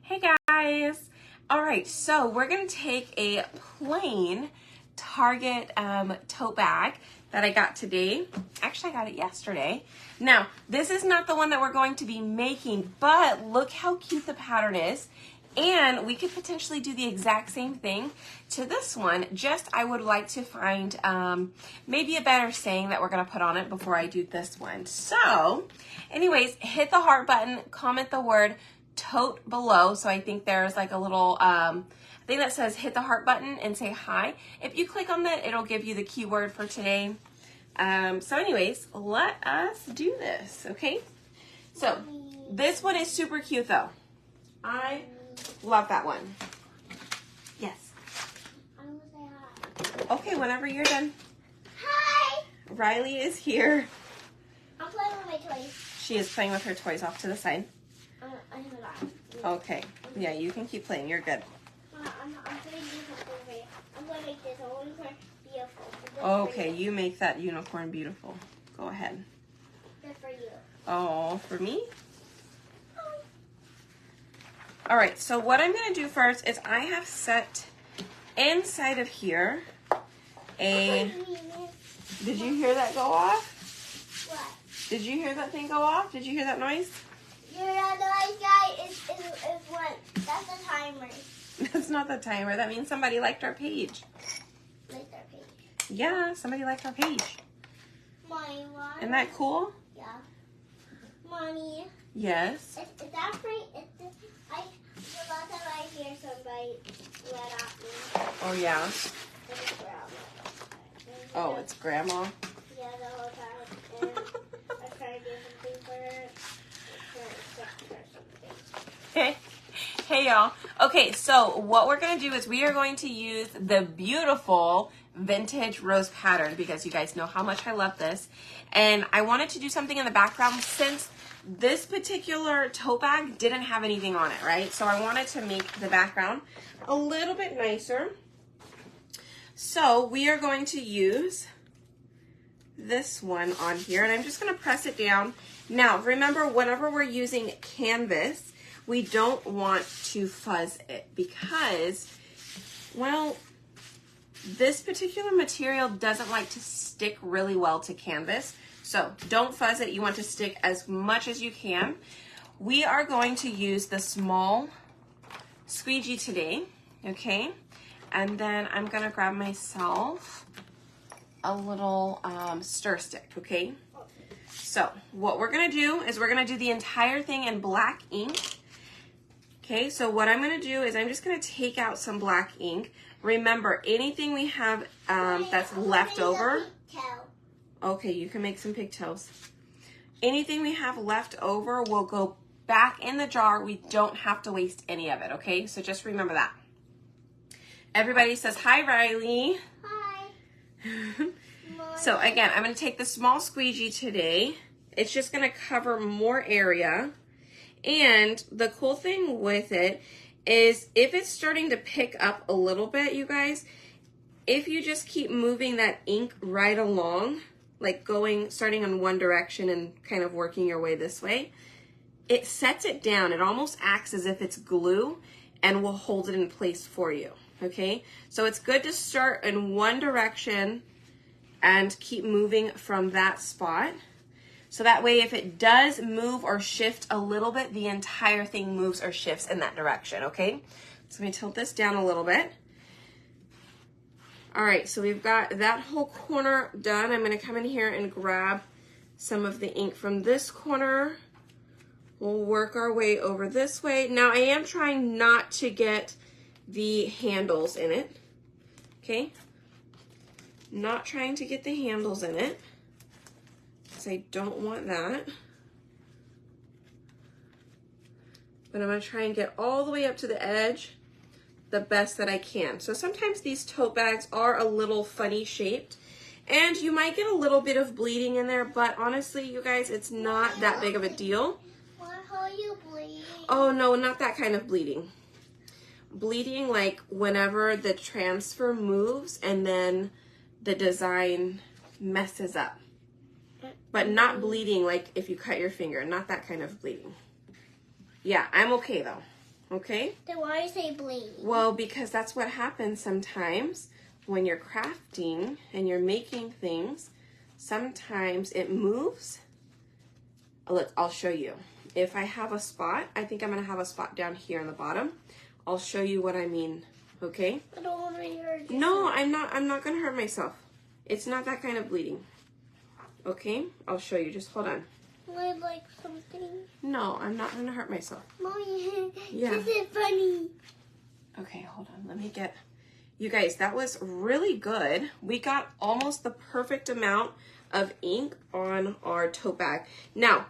Hey guys! All right, so we're gonna take a plain Target tote bag that I got today. Actually, I got it yesterday. Now, this is not the one that we're going to be making, but look how cute the pattern is. And we could potentially do the exact same thing to this one, just I would like to find maybe a better saying that we're gonna put on it before I do this one. So, anyways, hit the heart button, comment the word tote below. So I think there's like a little thing that says hit the heart button and say hi. If you click on that, it'll give you the keyword for today. So anyways, let us do this, okay? So this one is super cute though. I love that one. Yes. I'm gonna say hi. Okay, whenever you're done. Hi! Riley is here. I'm playing with my toys. She is playing with her toys off to the side. I have that. Okay. Yeah, you can keep playing. You're good. I'm gonna do something over here. I'm gonna make this whole unicorn beautiful. Okay, you make that unicorn beautiful. Go ahead. Just for you. Oh, for me? All right, so what I'm gonna do first is I have set inside of here a, did you hear that go off? What? Did you hear that thing go off? Did you hear that noise? You're not the right guy. Is one. That's the timer. That's not the timer. That means somebody liked our page. Like their page. Yeah, somebody liked our page. Mommy, what? Isn't that cool? Yeah. Mommy. Yes. Is that free? The last time I hear somebody let at me. Oh, yeah. It's grandma. Oh, it's grandma. Yeah, the whole time. And I try to do something for her. Okay. Hey y'all. Okay, so what we're going to do is we are going to use the beautiful vintage rose pattern because you guys know how much I love this. And I wanted to do something in the background since this particular tote bag didn't have anything on it, right? So I wanted to make the background a little bit nicer. So we are going to use this one on here and I'm just going to press it down. Now, remember, whenever we're using canvas, we don't want to fuzz it because, well, this particular material doesn't like to stick really well to canvas. So don't fuzz it. You want to stick as much as you can. We are going to use the small squeegee today, okay? And then I'm gonna grab myself a little stir stick, okay? So what we're gonna do is we're gonna do the entire thing in black ink. Okay, so what I'm gonna do is I'm just gonna take out some black ink. Remember, anything we have that's left over. Okay, you can make some pigtails. Anything we have left over will go back in the jar. We don't have to waste any of it, okay? So just remember that. Everybody says, hi, Riley. Hi. So again, I'm gonna take the small squeegee today. It's just gonna cover more area. And the cool thing with it is if it's starting to pick up a little bit, you guys, if you just keep moving that ink right along, like starting in one direction and kind of working your way this way, it sets it down. It almost acts as if it's glue and will hold it in place for you, okay? So it's good to start in one direction and keep moving from that spot. So that way, if it does move or shift a little bit, the entire thing moves or shifts in that direction, okay? So let me tilt this down a little bit. All right, so we've got that whole corner done. I'm gonna come in here and grab some of the ink from this corner. We'll work our way over this way. Now, I am trying not to get the handles in it, okay? Not trying to get the handles in it. I don't want that. But I'm gonna try and get all the way up to the edge the best that I can. So sometimes these tote bags are a little funny shaped and you might get a little bit of bleeding in there, but honestly, you guys, it's not that big of a deal. Why are you bleeding? Oh no, not that kind of bleeding. Bleeding like whenever the transfer moves and then the design messes up. But not bleeding like if you cut your finger, not that kind of bleeding. Yeah, I'm okay though. Okay? Then why is it bleeding? Well, because that's what happens sometimes when you're crafting and you're making things. Sometimes it moves. Look, I'll show you. If I have a spot, I think I'm going to have a spot down here on the bottom. I'll show you what I mean, okay? I don't want to hurt you. No, I'm not going to hurt myself. It's not that kind of bleeding. Okay? I'll show you. Just hold on. I like something. No, I'm not going to hurt myself. Mommy, Yeah. this is funny. Okay, hold on. Let me get... You guys, that was really good. We got almost the perfect amount of ink on our tote bag. Now,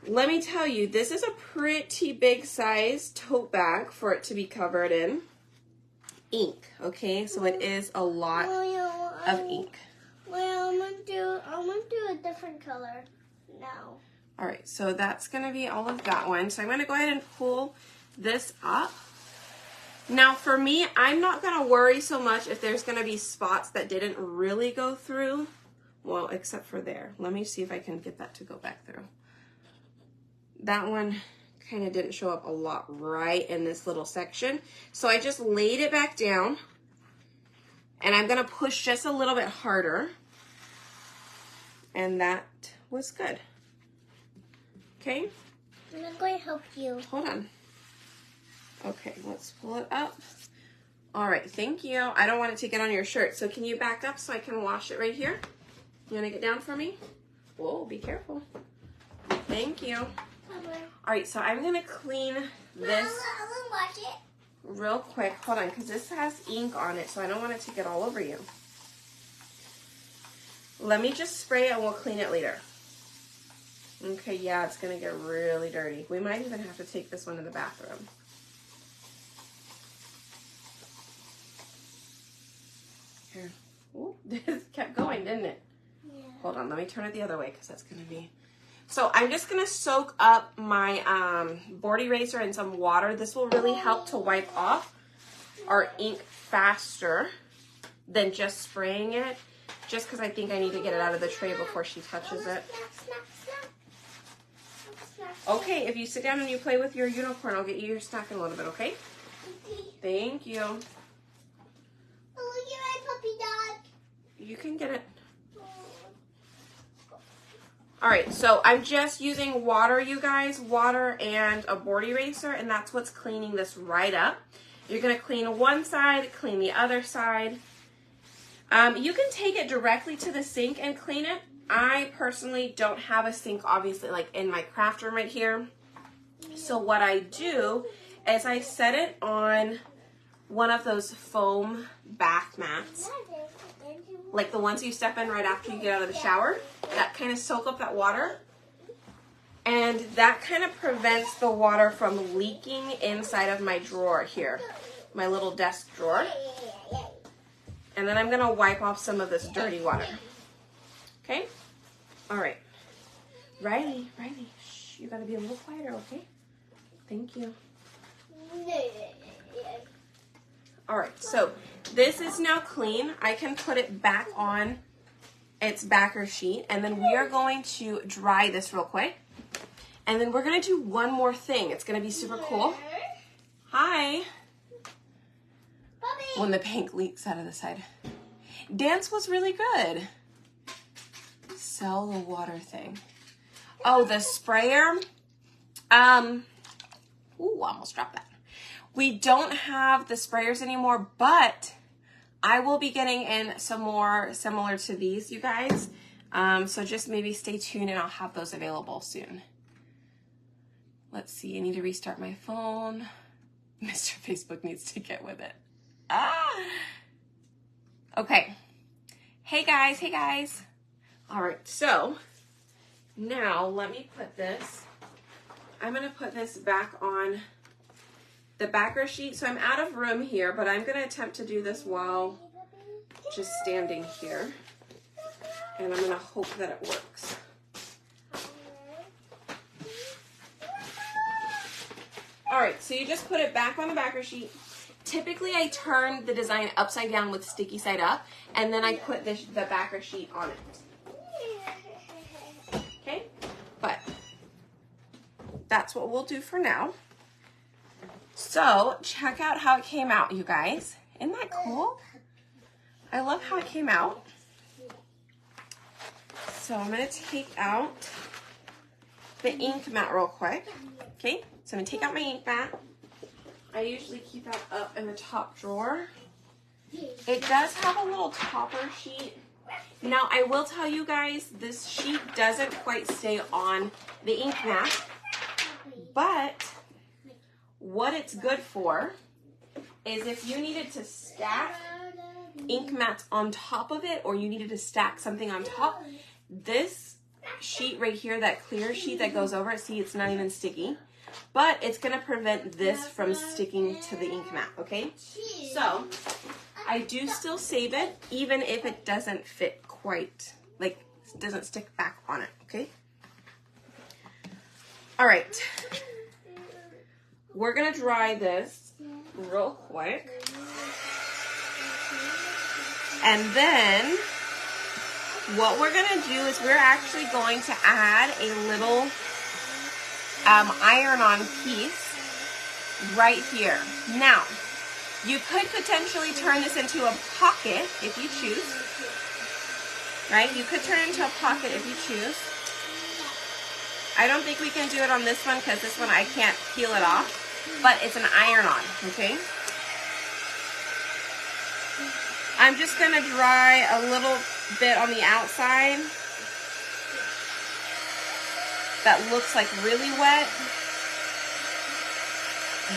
let me tell you, this is a pretty big size tote bag for it to be covered in ink, okay? So it is a lot of ink. Well, I'm gonna do a different color now. All right, so that's gonna be all of that one. So I'm gonna go ahead and pull this up. Now for me, I'm not gonna worry so much if there's gonna be spots that didn't really go through. Well, except for there. Let me see if I can get that to go back through. That one kind of didn't show up a lot right in this little section. So I just laid it back down and I'm gonna push just a little bit harder. And that was good. Okay? I'm going to help you. Hold on. Okay, let's pull it up. All right, thank you. I don't want it to get on your shirt, so can you back up so I can wash it right here? You wanna get down for me? Whoa, be careful. Thank you. All right, so I'm gonna clean this I'll wash it. real quick. Hold on, because this has ink on it, so I don't want it to get all over you. Let me just spray it and we'll clean it later. Okay, yeah, it's gonna get really dirty. We might even have to take this one to the bathroom. Here. Ooh, this kept going, didn't it? Yeah. Hold on, let me turn it the other way because that's gonna be... So I'm just gonna soak up my board eraser in some water. This will really help to wipe off our ink faster than just spraying it, just because I think I need to get it out of the tray before she touches it. Okay, if you sit down and you play with your unicorn, I'll get you your snack in a little bit, okay? Thank you. Oh, look at my puppy dog. You can get it. All right, so I'm just using water, you guys, water and a board eraser, and that's what's cleaning this right up. You're gonna clean one side, clean the other side. You can take it directly to the sink and clean it. I personally don't have a sink, obviously, like in my craft room right here. So what I do is I set it on one of those foam bath mats, like the ones you step in right after you get out of the shower, that kind of soak up that water. And that kind of prevents the water from leaking inside of my drawer here, my little desk drawer. And then I'm gonna wipe off some of this dirty water. Okay? All right. Riley, shh, you gotta be a little quieter, okay? Thank you. All right, so this is now clean. I can put it back on its backer sheet, and then we are going to dry this real quick. And then we're gonna do one more thing. It's gonna be super cool. Hi. When the paint leaks out of the side. Dance was really good. Sell the water thing. Oh, the sprayer. Ooh, almost dropped that. We don't have the sprayers anymore, but I will be getting in some more similar to these, you guys. So just maybe stay tuned and I'll have those available soon. Let's see, I need to restart my phone. Mr. Facebook needs to get with it. Okay. Hey guys. All right, so now let me put this. I'm gonna put this back on the backer sheet. So I'm out of room here, but I'm gonna attempt to do this while just standing here. And I'm gonna hope that it works. All right, so you just put it back on the backer sheet. Typically, I turn the design upside down with sticky side up, and then I put the backer sheet on it. Okay, but that's what we'll do for now. So check out how it came out, you guys. Isn't that cool? I love how it came out. So I'm going to take out the ink mat real quick. Okay, so I'm going to take out my ink mat. I usually keep that up in the top drawer. It does have a little topper sheet. Now, I will tell you guys, this sheet doesn't quite stay on the ink mat, but what it's good for is if you needed to stack ink mats on top of it, or you needed to stack something on top, this sheet right here, that clear sheet that goes over it, see, it's not even sticky, but it's going to prevent this from sticking to the ink mat, okay? So I do still save it, even if it doesn't fit quite, like, it doesn't stick back on it, okay? All right. We're going to dry this real quick. And then what we're going to do is we're actually going to add a little iron-on piece right here. Now, you could potentially turn this into a pocket if you choose, right? You could turn it into a pocket if you choose. I don't think we can do it on this one because this one I can't peel it off, but it's an iron-on, okay? I'm just going to dry a little bit on the outside that looks like really wet.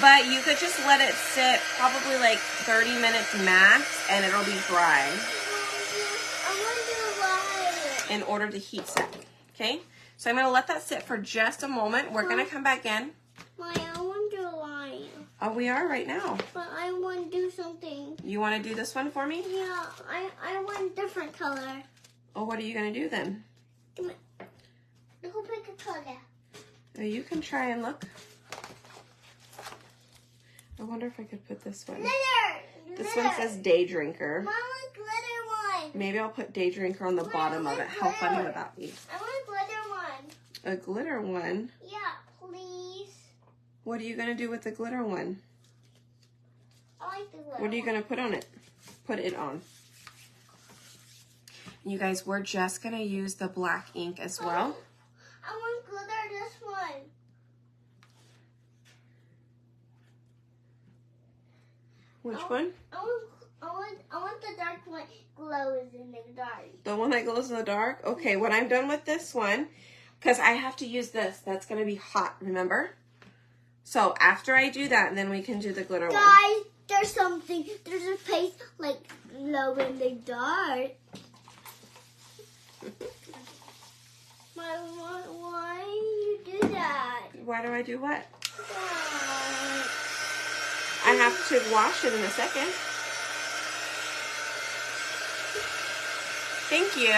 But you could just let it sit probably like 30 minutes max and it'll be dry. I wonder why. In order to heat set. Okay? So I'm going to let that sit for just a moment. We're going to come back in. Why, I wonder why. Oh, we are right now. But I want to do something. You want to do this one for me? Yeah, I want a different color. Oh, what are you going to do then? Who pick a color? Oh, you can try and look. I wonder if I could put this one. Glitter! This one says Day Drinker. Mama, glitter one. Maybe I'll put Day Drinker on the bottom of it. How funny would that be? I want a glitter one. A glitter one? Yeah, please. What are you going to do with the glitter one? I like the glitter. What are you going to put on it? Put it on. You guys, we're just going to use the black ink as well. I want glitter this one. Which one? I want the dark one glows in the dark. The one that glows in the dark? Okay, when I'm done with this one, because I have to use this, that's going to be hot, remember? So after I do that, then we can do the glitter one. Guys, there's something. There's a place like glow in the dark. Why do you do that? Why do I do what? Why? I have to wash it in a second. Thank you.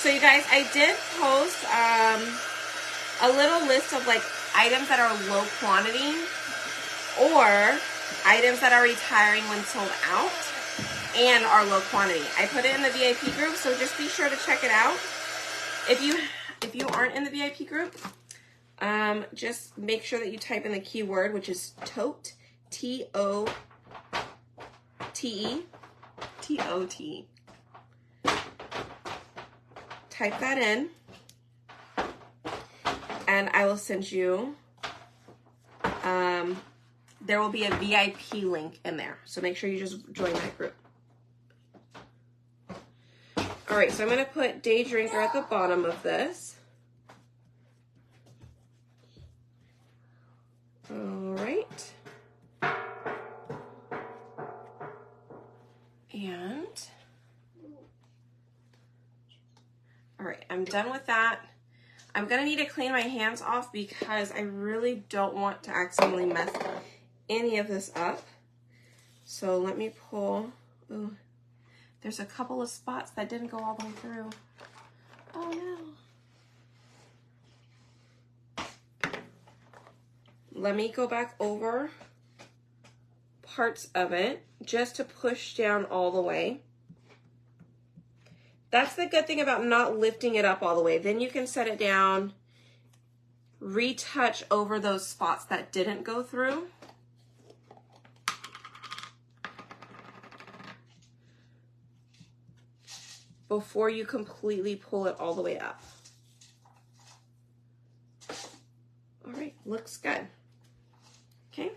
So you guys, I did post a little list of like items that are low quantity or items that are retiring when sold out and are low quantity. I put it in the VIP group, so just be sure to check it out. If you aren't in the VIP group, just make sure that you type in the keyword, which is tote, T-O-T-E, T-O-T. Type that in, and I will send you, there will be a VIP link in there. So make sure you just join that group. All right, so I'm going to put Day Drinker at the bottom of this. All right. And, all right, I'm done with that. I'm going to need to clean my hands off because I really don't want to accidentally mess any of this up. So let me pull. Ooh, there's a couple of spots that didn't go all the way through. Oh no. Let me go back over parts of it just to push down all the way. That's the good thing about not lifting it up all the way. Then you can set it down retouch over those spots that didn't go through. Before you completely pull it all the way up. All right, looks good. Okay.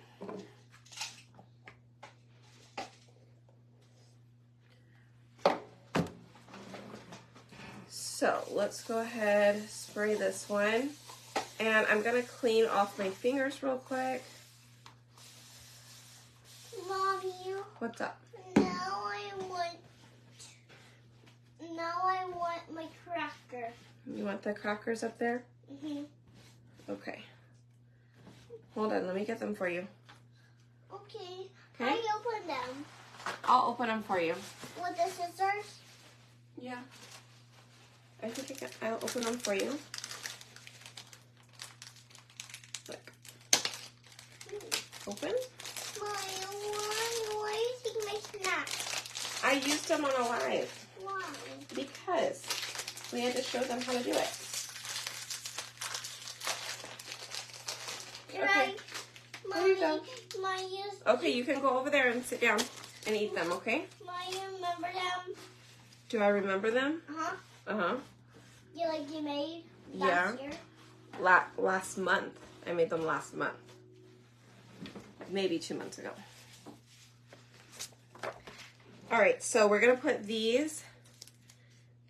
So let's go ahead, spray this one. And I'm gonna clean off my fingers real quick. Mommy, What's up? Now I want my cracker. You want the crackers up there? Mm-hmm. Okay. Hold on, let me get them for you. Okay. Okay. I open them. I'll open them for you. With the scissors? Yeah. I think I'll open them for you. Look. Open. Mommy, why you take my snack? I used them on a live Why? because we had to show them how to do it. Okay. There you go. Okay, you can go over there and sit down and eat them, okay? Mommy, remember them? Do I remember them? Uh-huh. Uh-huh. You made Yeah. last year? Last month. I made them last month. Maybe 2 months ago. All right, so we're gonna put these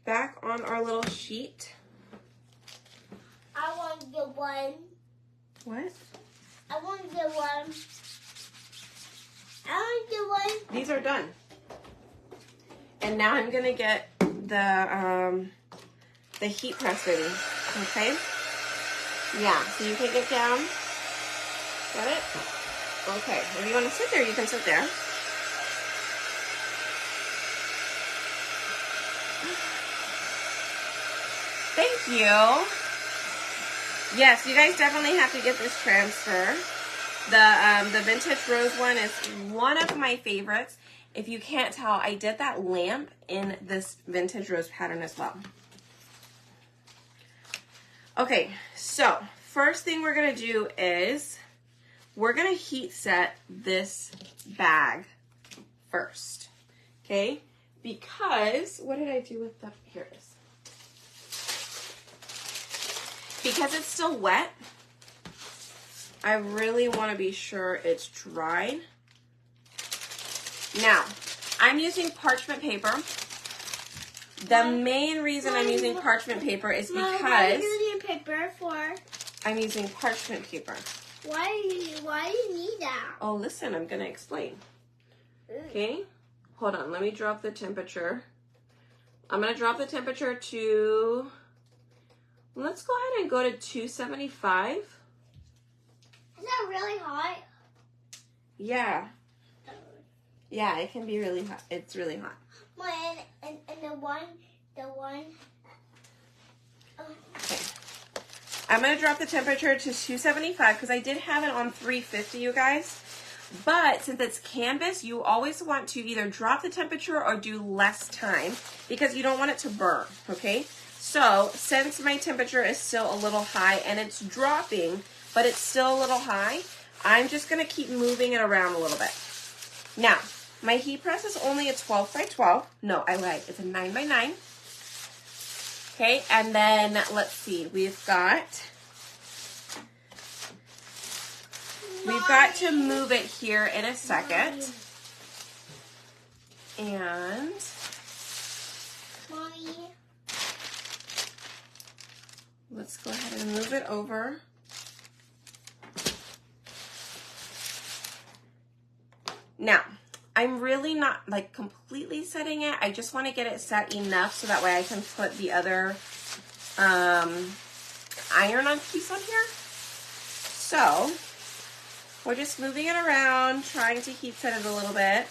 back on our little sheet. I want the one. What? I want the one. I want the one. These are done. And now I'm gonna get the heat press ready, okay? Yeah, so you can get down. Got it? Okay, if you wanna sit there, you can sit there. Thank you. Yes, you guys definitely have to get this transfer. The vintage rose one is one of my favorites. If you can't tell, I did that lamp in this vintage rose pattern as well. Okay, so first thing we're gonna do is we're gonna heat set this bag first, okay? Because, what did I do with the, here it is. Because it's still wet, I really want to be sure it's dried. Now, I'm using parchment paper. The main reason I'm using parchment paper is because Why are you using paper for? I'm using parchment paper. Why do you need that? Oh, listen, I'm going to explain. Okay, hold on. Let me drop the temperature. I'm going to drop the temperature to, let's go ahead and go to 275. Is that really hot? Yeah. Yeah, it can be really hot. It's really hot. And the one. Okay. I'm going to drop the temperature to 275 because I did have it on 350, you guys. But since it's canvas, you always want to either drop the temperature or do less time because you don't want it to burn, okay? So since my temperature is still a little high and it's dropping, but it's still a little high, I'm just going to keep moving it around a little bit. Now, my heat press is only a 12 by 12. No, I lied. It's a 9 by 9. Okay, and then let's see. We've got to move it here in a second. And Mommy. let's go ahead and move it over. Now, I'm really not like completely setting it. I just want to get it set enough so that way I can put the other iron-on piece on here. So, we're just moving it around, trying to heat set it a little bit.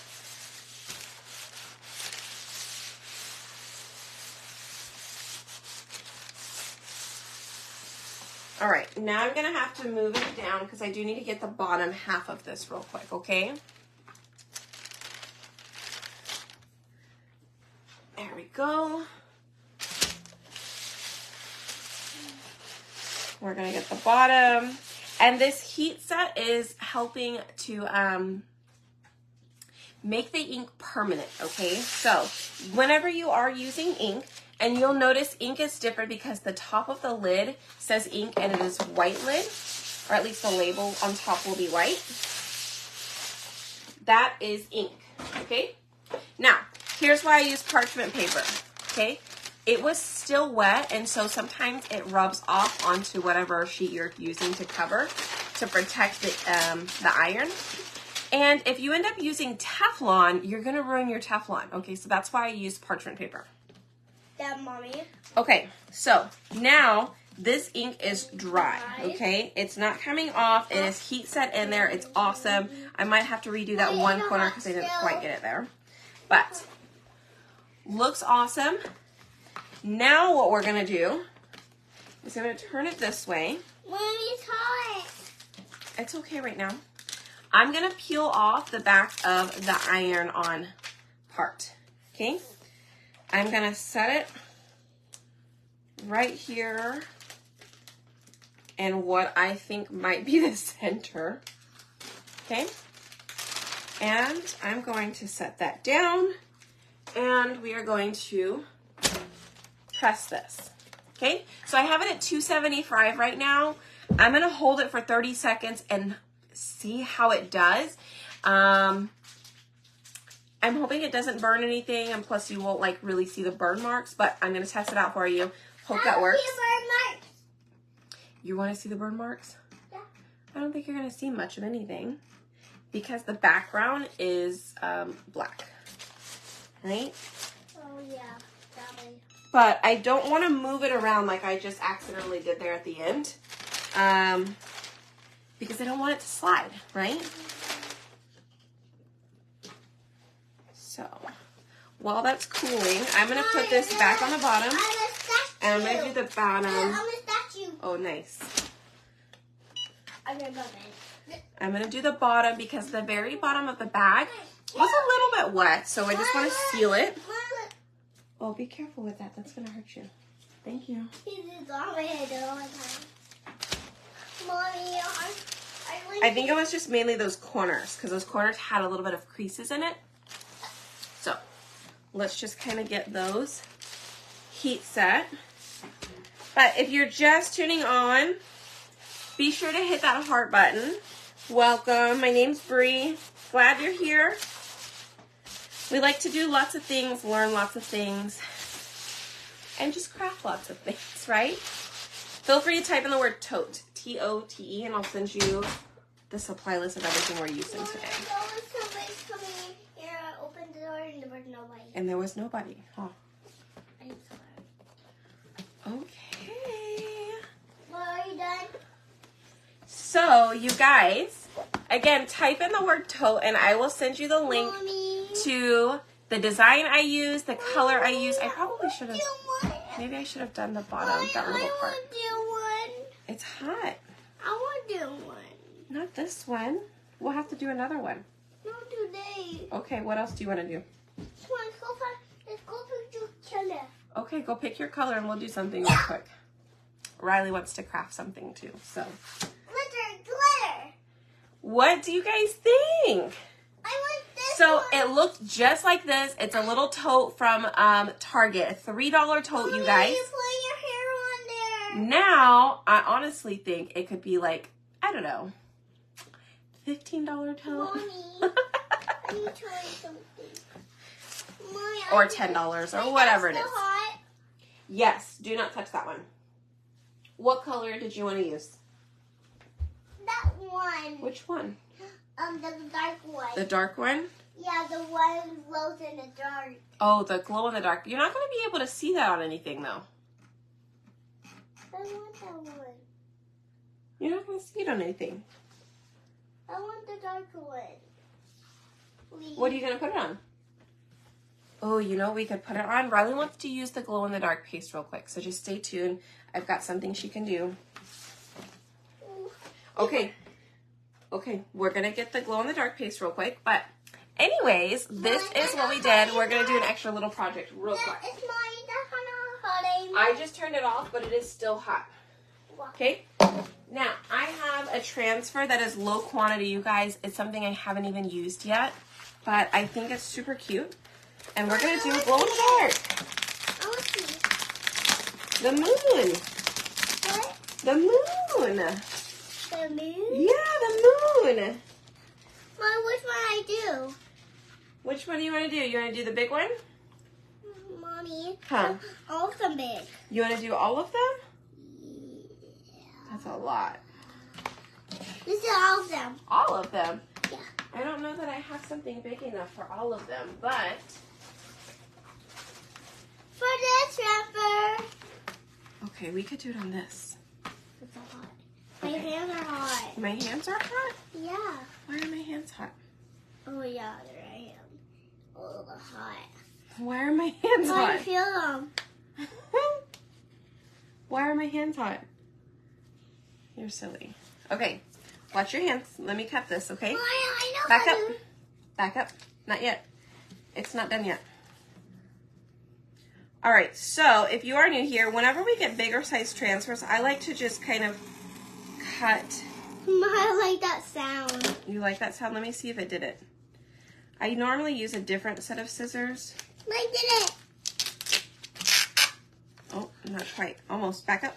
All right, now I'm gonna have to move it down because I do need to get the bottom half of this real quick, okay? There we go. We're gonna get the bottom. And this heat set is helping to make the ink permanent, okay? So whenever you are using ink, and you'll notice ink is different because the top of the lid says ink and it is white lid, or at least the label on top will be white. That is ink, okay? Now, here's why I use parchment paper, okay? It was still wet, and so sometimes it rubs off onto whatever sheet you're using to cover to protect the iron. And if you end up using Teflon, you're gonna ruin your Teflon, okay? So that's why I use parchment paper. That, Mommy. Okay, so now this ink is dry, okay? It's not coming off. It is heat set in there. It's awesome. I might have to redo that one corner because I didn't quite get it there. But looks awesome. Now what we're gonna do is I'm gonna turn it this way. Mommy's hot. It's okay right now. I'm gonna peel off the back of the iron-on part, okay? I'm gonna set it right here in what I think might be the center, okay? And I'm going to set that down, and we are going to press this, okay? So I have it at 275 right now. I'm gonna hold it for 30 seconds and see how it does. I'm hoping it doesn't burn anything, and plus you won't like really see the burn marks, but I'm gonna test it out for you. Hope that works. You wanna see the burn marks? Yeah. I don't think you're gonna see much of anything because the background is black, right? Oh yeah, probably. But I don't want to move it around like I just accidentally did there at the end, because I don't want it to slide, right? So while that's cooling, I'm going to put this back on the bottom, and I'm going to do the bottom. I'm a statue. Oh, nice. I'm going to do the bottom because the very bottom of the bag was a little bit wet, so I just want to seal it. Oh, be careful with that. That's going to hurt you. Thank you. He's on my head all the time. Mommy, I think it was just mainly those corners because those corners had a little bit of creases in it. So let's just kind of get those heat set. But if you're just tuning on, be sure to hit that heart button. Welcome. My name's Bree. Glad you're here. We like to do lots of things, learn lots of things, and just craft lots of things, right? Feel free to type in the word tote, T-O-T-E, and I'll send you the supply list of everything we're using today. Somebody's coming in here. I opened the door and there was nobody. And there was nobody, huh? I'm sorry. Okay. Well, are you done? So, you guys, again, type in the word tote, and I will send you the link to the design I use, the color I use. I probably should have, maybe I should have done the bottom, that little part. I want to do one. It's hot. I want to do one. Not this one. We'll have to do another one. Not today. Okay, what else do you want to do? Let's go pick your color. Okay, go pick your color and we'll do something real quick. Riley wants to craft something too, so. Glitter. What do you guys think? I want this So one. it looked just like this. It's a little tote from Target, a $3 tote, you guys. You put your hair on there. Now, I honestly think it could be like, I don't know, $15 tote. Mommy, I need to try something. Mommy, Or $10 or whatever it is. Hot. Yes, do not touch that one. What color did you want to use? That one. Which one? The dark one. The dark one? Yeah, the one glows in the dark. Oh, the glow in the dark. You're not going to be able to see that on anything, though. I want that one. You're not going to see it on anything. I want the dark one. Please. What are you going to put it on? Oh, you know, we could put it on. Riley wants to use the glow in the dark paste real quick, so just stay tuned. I've got something she can do. Okay. Okay, we're going to get the glow in the dark paste real quick, but anyways, this is what we did. We're going to do an extra little project real quick. It's mine. That's hot. I just turned it off, but it is still hot. Okay. Now, I have a transfer that is low quantity, you guys. It's something I haven't even used yet, but I think it's super cute. And we're going to do glow in the dark. I want to see. The moon. What? The moon. The moon? Yeah, the moon. Mom, which one I do? Which one do you want to do? You want to do the big one? Mommy. Huh. All of them big. You want to do all of them? That's a lot. This is all of them. All of them? Yeah. I don't know that I have something big enough for all of them, but... For this wrapper. Okay, we could do it on this. It's so hot. My Okay. hands are hot. My hands are hot? Yeah. Why are my hands hot? Oh yeah, there I am. Oh, hot. Why are my hands I hot? feel them. Why are my hands hot? You're silly. Okay, watch your hands. Let me cut this, okay? Oh, I know Back how up. to. Back up. Not yet. It's not done yet. All right, so if you are new here, whenever we get bigger size transfers, I like to just kind of cut. I like that sound. You like that sound? Let me see if it did it. I normally use a different set of scissors. I did it. Oh, not quite. Almost. Back up.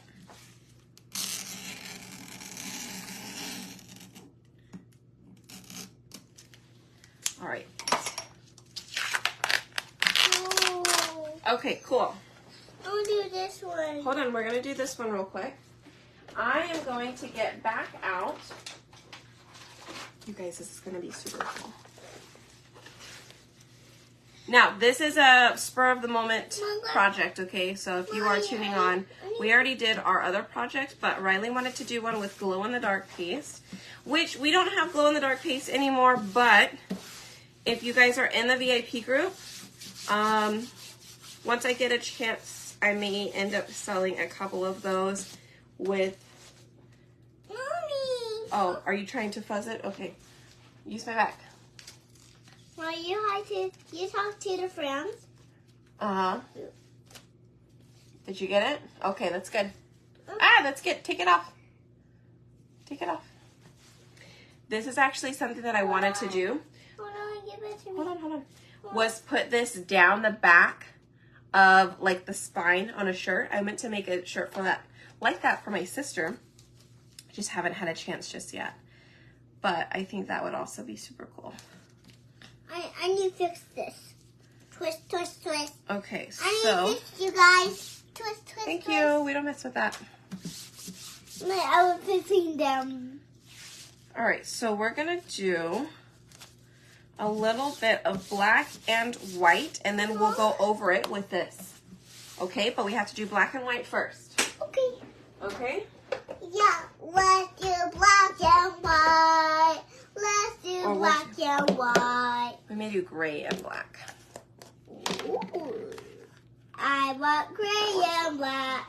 All right. Oh. Okay, cool. I want to do this one. Hold on, we're going to do this one real quick. I am going to get back out. You guys, this is going to be super cool. Now, this is a spur of the moment project, okay? So if you are tuning on, we already did our other project, but Riley wanted to do one with glow in the dark paste, which we don't have glow in the dark paste anymore, but if you guys are in the VIP group, once I get a chance, I may end up selling a couple of those with... Mommy. Oh, are you trying to fuzz it? Okay. Use my back. Well, you talk to the friends. Uh-huh. Did you get it? Okay, that's good. Ah, that's good. Take it off. Take it off. This is actually something that I wanted to do. Hold on, give it to me. Hold on. Was put this down the back of like the spine on a shirt. I meant to make a shirt for that, like that for my sister. Just haven't had a chance just yet. But I think that would also be super cool. I need to fix this. Twist, twist, twist. Okay, I need so to fix you guys. Twist, twist, thank twist. you. We don't mess with that. I was fixing them. All right, so we're gonna do a little bit of black and white, and then we'll go over it with this. Okay, but we have to do black and white first. Okay. Okay? Yeah, let's do black and white. Let's do Or black and white. We may do gray and black. Ooh. I want gray and black.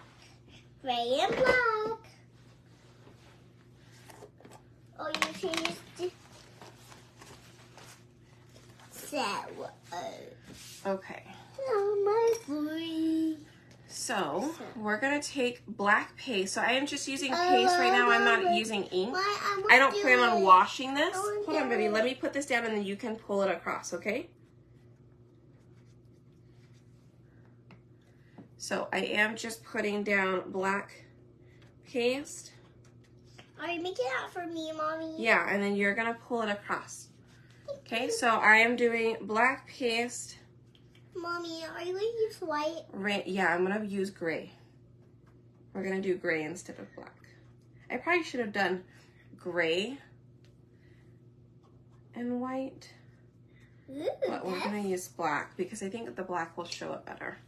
Gray and black. Oh, you changed it. So, Okay. oh my boy. So we're gonna take black paste. So I am just using paste right now. I'm not using ink. I don't plan on washing this. Hold on, baby. Let me put this down and then you can pull it across, okay? So I am just putting down black paste. Are you making that for me, Mommy? Yeah, and then you're gonna pull it across. Okay, so I am doing black paste. Mommy, are you going to use white? Yeah, I'm gonna use gray. We're gonna do gray instead of black. I probably should have done gray and white, Ooh, but we're gonna use black because I think the black will show it better.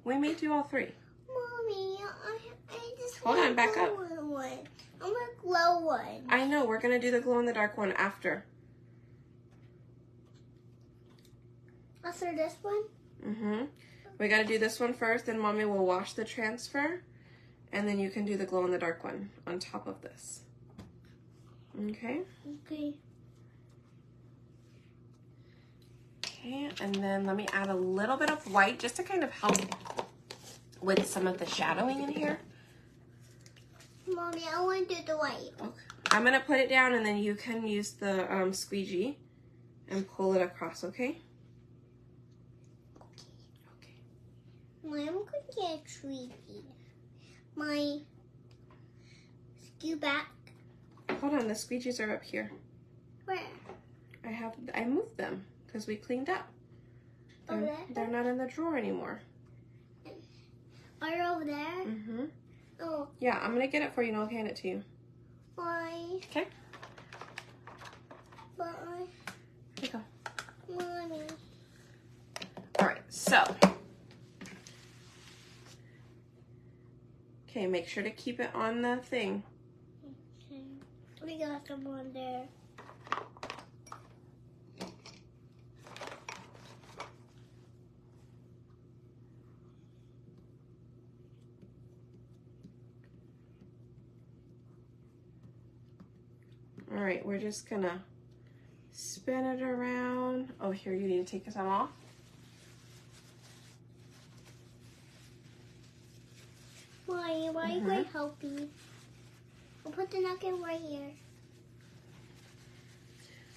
We may do all three. Mommy, I just Hold on, back up. One. I want a glow one. I know, we're gonna do the glow in the dark one after. After this one? Mm-hmm. We gotta do this one first, then Mommy will wash the transfer, and then you can do the glow in the dark one on top of this. Okay? Okay. Okay, and then let me add a little bit of white just to kind of help with some of the shadowing in here. Mommy, I want to do the white. Okay. I'm going to put it down and then you can use the squeegee and pull it across, okay? Okay. Mom, I'm going to get a treat. My skew back. Hold on, the squeegees are up here. Where? I moved them because we cleaned up. They're not in the drawer anymore. Are you over there? Mm-hmm. Oh. Yeah, I'm gonna get it for you and I'll hand it to you. Why? Okay. Bye. Here you go. Mommy. All right, so. Okay, make sure to keep it on the thing. Okay. We got some on there. All right, we're just gonna spin it around. Oh, here, you need to take some off. Why are you going to help me? I'll put the napkin right here.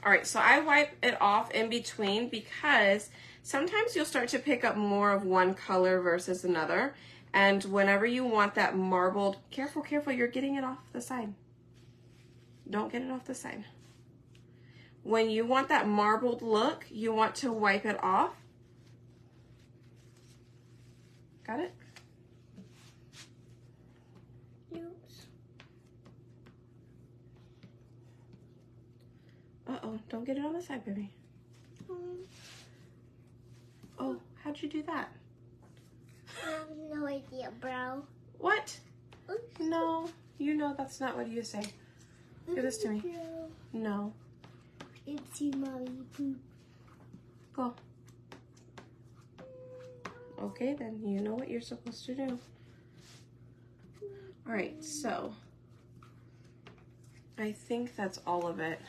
All right, so I wipe it off in between because sometimes you'll start to pick up more of one color versus another. And whenever you want that marbled, careful, careful, you're getting it off the side. Don't get it off the side. When you want that marbled look, you want to wipe it off. Got it? Oops. Uh-oh, don't get it on the side, baby. Oh, how'd you do that? I have no idea, bro. What? No, you know that's not what you say. Give this to me. No. Oopsie, mommy. Poop. Go. Okay, then you know what you're supposed to do. All right, so I think that's all of it.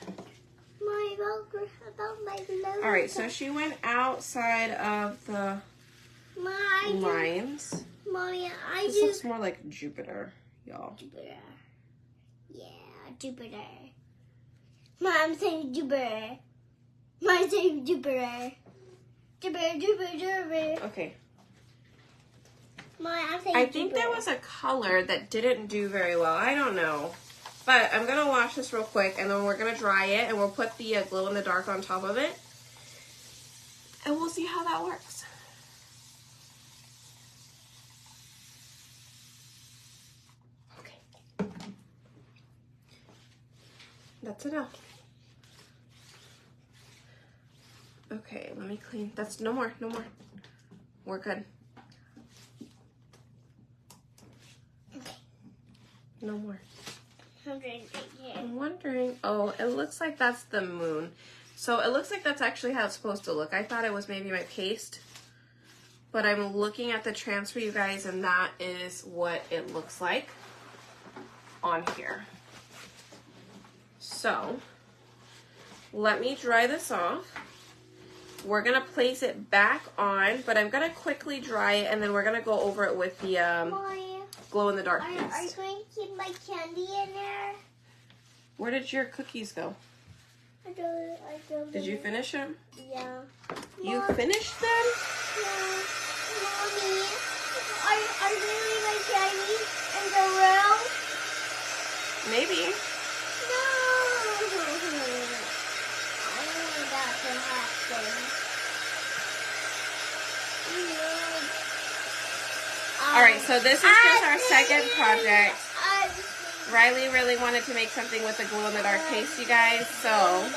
About my nose. All right, so she went outside of the lines. Mommy, This looks more like Jupiter, y'all. Jupiter. Yeah, Jupiter. Mom saying Jupiter. Mom saying Jupiter. Jupiter, Jupiter, Jupiter. Okay. Mom, I'm saying I Jupiter. think there was a color that didn't do very well. I don't know. But I'm going to wash this real quick, and then we're going to dry it, and we'll put the glow-in-the-dark on top of it. And we'll see how that works. Okay. That's enough. Okay, let me clean. That's no more, no more. We're good. No more. I'm wondering, oh, it looks like that's the moon. So it looks like that's actually how it's supposed to look. I thought it was maybe my paste, but I'm looking at the transfer, you guys, and that is what it looks like on here. So let me dry this off. We're gonna place it back on, but I'm gonna quickly dry it, and then we're gonna go over it with the glow-in-the-dark paste. Are you going to keep my candy in there? Where did your cookies go? I don't Did you finish them? Yeah. You finished them? Yeah. Mommy, are you leaving my candy in the room? Maybe. No. I don't want that to happen. All right, so this is just our second project. Riley really wanted to make something with the glow-in-the-dark paste, you guys, so.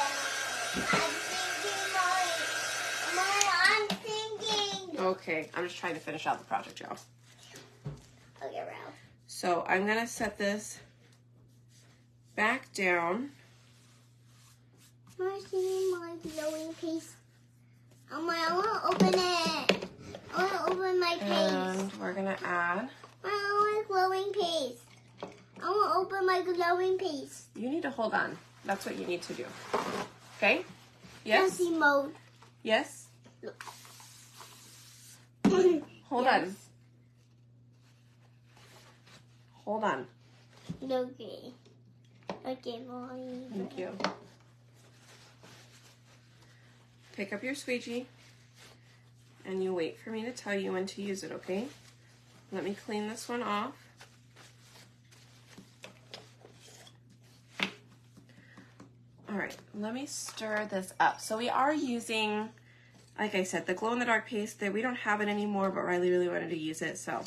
I'm thinking. Okay, I'm just trying to finish out the project, y'all. Okay, Ralph. So I'm gonna set this back down. I'm seeing my glowing paste. I want to open it. I want to open my paste. And we're gonna add. I want glowing paste. I want to open my glowing paste. You need to hold on. That's what you need to do. Okay? Yes? Fancy mode. Yes? Hold Yes. on. Hold on. Okay. Okay, Mommy. Thank you. Pick up your squeegee and you wait for me to tell you when to use it, okay? Let me clean this one off. All right, let me stir this up. So we are using, like I said, the glow-in-the-dark paste. That we don't have it anymore, but Riley really wanted to use it, so.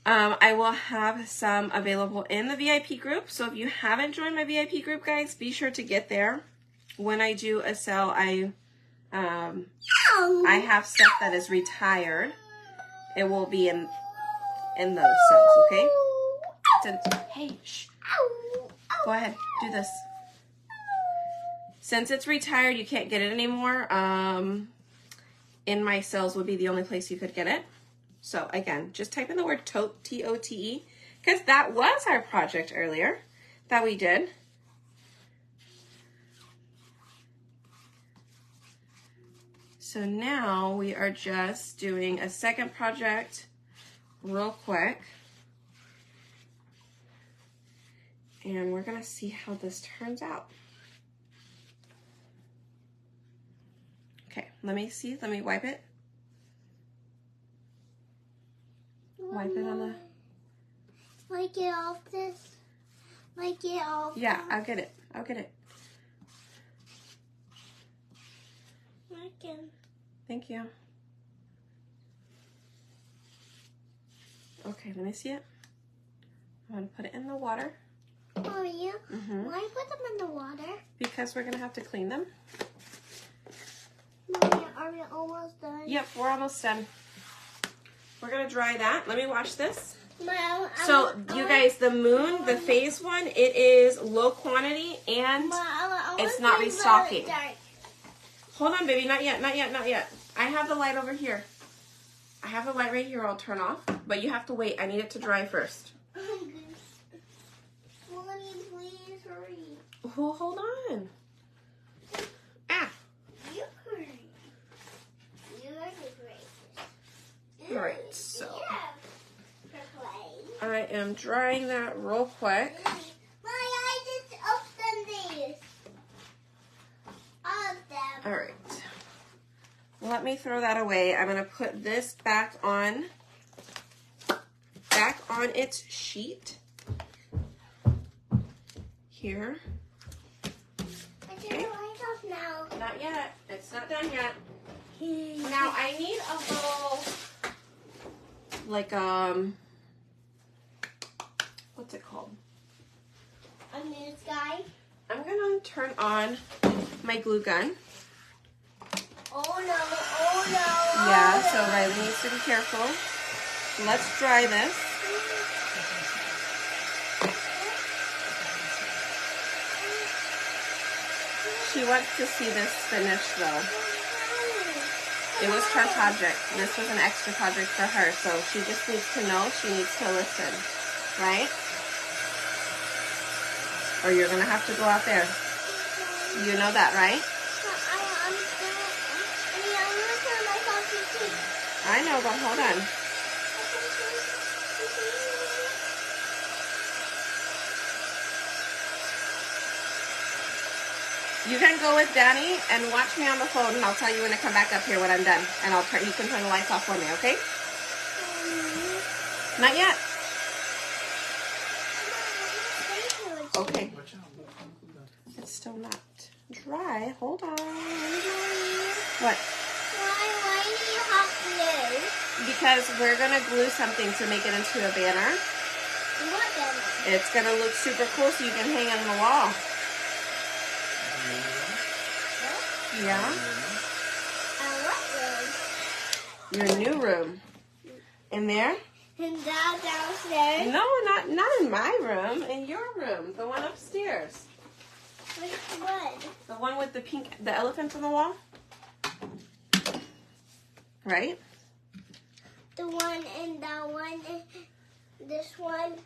I will have some available in the VIP group. So if you haven't joined my VIP group, guys, be sure to get there. When I do a sale, I have stuff that is retired. It will be in those sales, okay? Hey, shh. Go ahead, do this. Since it's retired, you can't get it anymore. In my sales would be the only place you could get it. So again, just type in the word TOTE, T-O-T-E, because that was our project earlier that we did. So now we are just doing a second project real quick. And we're gonna see how this turns out. Okay, let me see, let me wipe it. Wipe it on the... Like it off this? Like it off? Yeah, I'll get it, I'll get it. I can. Thank you. Okay, let me see it. I'm gonna put it in the water. Oh yeah? Mm-hmm. Why put them in the water? Because we're gonna have to clean them. Mommy, are we almost done? Yep, we're almost done. We're gonna dry that. Let me wash this. Mom, So you guys, the moon, the phase one, it is low quantity and it's not restocking. Hold on, baby, not yet, not yet, not yet. I have the light over here. I have the light right here. I'll turn off, but you have to wait. I need it to dry first. Mommy, please hurry. Oh, hold on. Ah. You hurry. You are the greatest. All right, so Yeah. I am drying that real quick. I just opened these. All of them. All right. Let me throw that away. I'm gonna put this back on its sheet here. I turn the light off now. Not yet. It's not done yet. Now I need a little, like what's it called? A new sky. I'm gonna turn on my glue gun. Oh no! Oh no! Yeah, so Riley needs to be careful. Let's dry this. She wants to see this finished though. It was her project. This was an extra project for her, so she just needs to know, she needs to listen, right? Or you're gonna have to go out there. You know that, right? I know, but hold on. You can go with Danny and watch me on the phone, and I'll tell you when to come back up here when I'm done. And you can turn the lights off for me, okay? Not yet. Okay. It's still not dry. Hold on. What? Why do you have glue? Because we're going to glue something to make it into a banner. What banner? It's going to look super cool so you can hang it on the wall. Yeah? What room? Your new room. In there? And downstairs? No, not in my room. In your room. The one upstairs. Which one? The one with the elephant on the wall? Right? The one and that one. This one.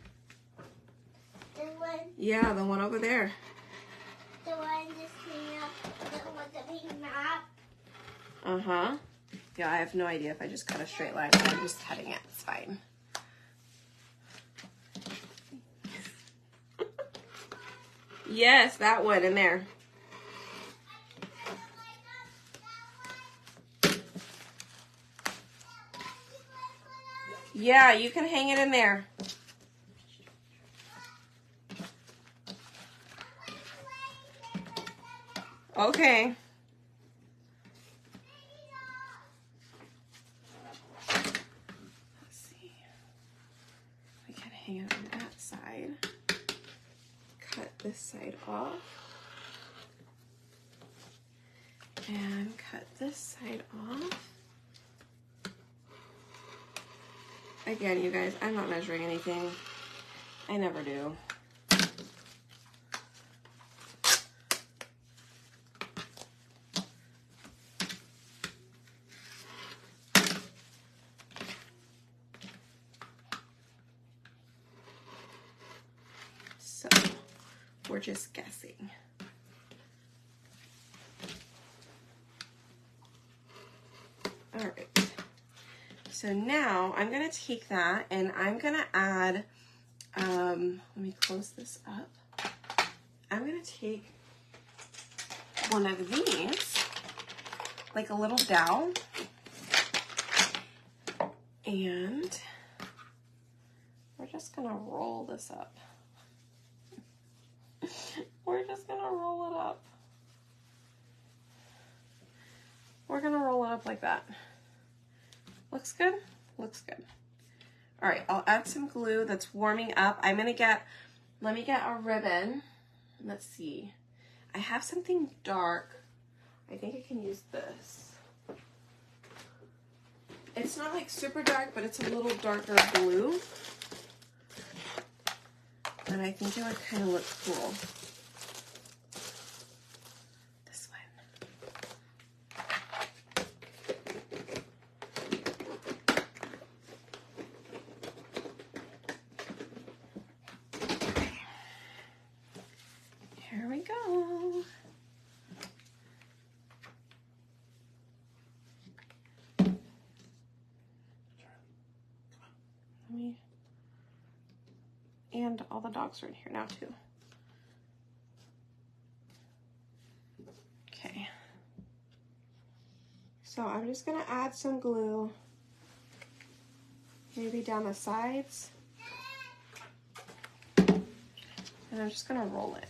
This one. Yeah, the one over there. The one just clean up. The one with the pink map. Uh-huh. Yeah, I have no idea if I just cut a straight line. I'm just cutting it. It's fine. Yes, that one in there. Yeah, you can hang it in there. Okay. Let's see. We can hang it on that side. Cut this side off. And cut this side off. Again, you guys, I'm not measuring anything. I never do. So, we're just guessing. All right. So now I'm gonna take that and I'm gonna add, let me close this up. I'm gonna take one of these, like a little dowel, and we're just gonna roll this up. We're just gonna roll it up. We're gonna roll it up like that. Looks good? Looks good. All right, I'll add some glue that's warming up. Let me get a ribbon. Let's see. I have something dark. I think I can use this. It's not like super dark, but it's a little darker blue. And I think it would kind of look cool. This one. Here we go. And all the dogs are in here now too. Okay. So I'm just gonna add some glue, maybe down the sides. And I'm just gonna roll it.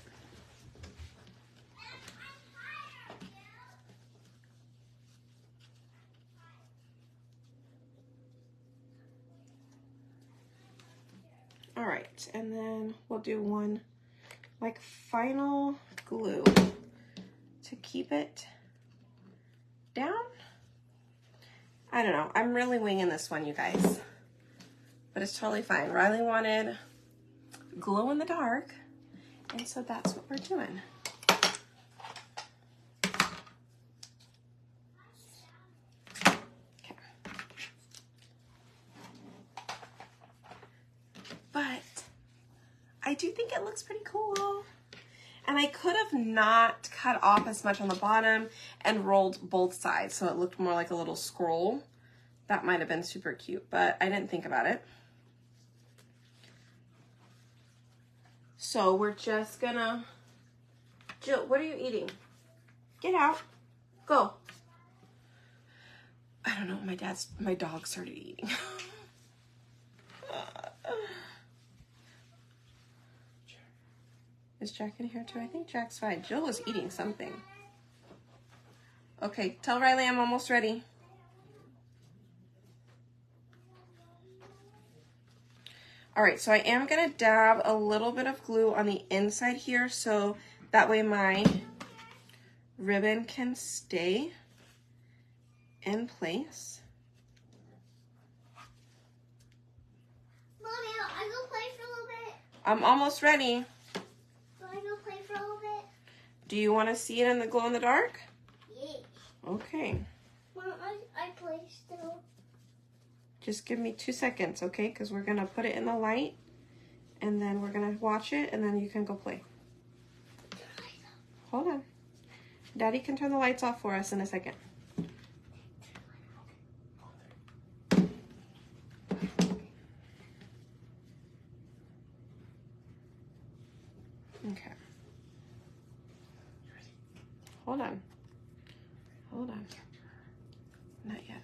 All right, and then we'll do one like final glue to keep it down. I don't know, I'm really winging this one, you guys, but it's totally fine. Riley wanted glow in the dark, and so that's what we're doing. Okay. But I do think it looks pretty cool. And I could have not cut off as much on the bottom and rolled both sides so it looked more like a little scroll. That might have been super cute, but I didn't think about it. So we're just gonna, Jill, what are you eating? Get out, go. I don't know, my dog started eating. Is Jack in here too? I think Jack's fine. Jill was eating something. Okay, tell Riley I'm almost ready. All right, so I am gonna dab a little bit of glue on the inside here so that way my ribbon can stay in place. Mommy, I go play for a little bit. I'm almost ready. I go play for a little bit? Do you want to see it in the glow in the dark? Yeah. Okay. Mom, I play still. Just give me 2 seconds, okay? Because we're going to put it in the light, and then we're going to watch it, and then you can go play. Hold on. Daddy can turn the lights off for us in a second. Okay. Hold on. Hold on. Not yet.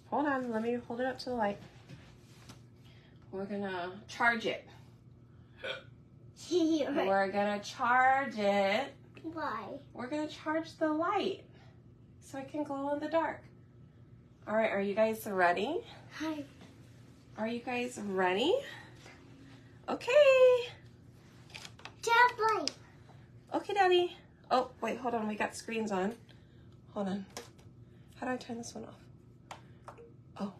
Hold on. Let me hold it up to the light. We're gonna charge it. We're gonna charge it. Why? We're gonna charge the light so it can glow in the dark. All right, are you guys ready? Hi. Are you guys ready? Okay. Tap light. Okay, Daddy. Oh, wait, hold on. We got screens on. Hold on. How do I turn this one off? Oh.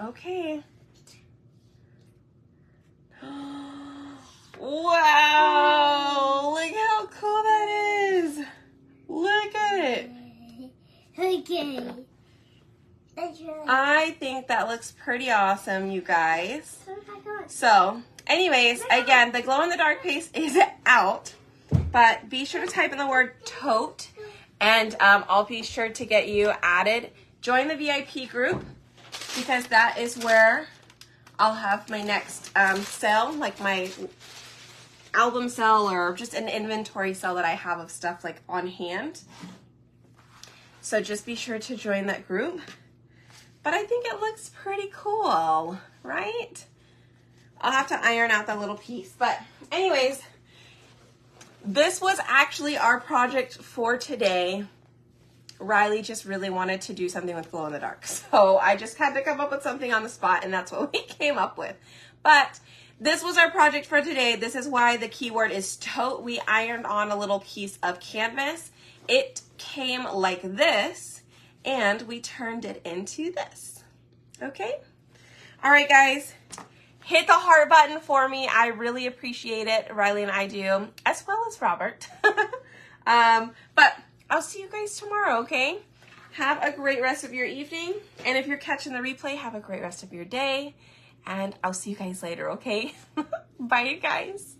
Okay. Wow! Look how cool that is! Look at it! Okay. I think that looks pretty awesome, you guys. So, anyways, again, the glow-in-the-dark piece is out, but be sure to type in the word tote, and I'll be sure to get you added. Join the VIP group, because that is where I'll have my next sale, like my album sale or just an inventory sale that I have of stuff like on hand. So just be sure to join that group. But I think it looks pretty cool, right? I'll have to iron out that little piece. But anyways, this was actually our project for today. Riley just really wanted to do something with glow in the dark. So I just had to come up with something on the spot, and that's what we came up with. But this was our project for today. This is why the keyword is tote. We ironed on a little piece of canvas. It came like this, and we turned it into this. Okay? All right, guys. Hit the heart button for me. I really appreciate it. Riley and I do, as well as Robert. But I'll see you guys tomorrow, okay? Have a great rest of your evening. And if you're catching the replay, have a great rest of your day. And I'll see you guys later, okay? Bye, you guys.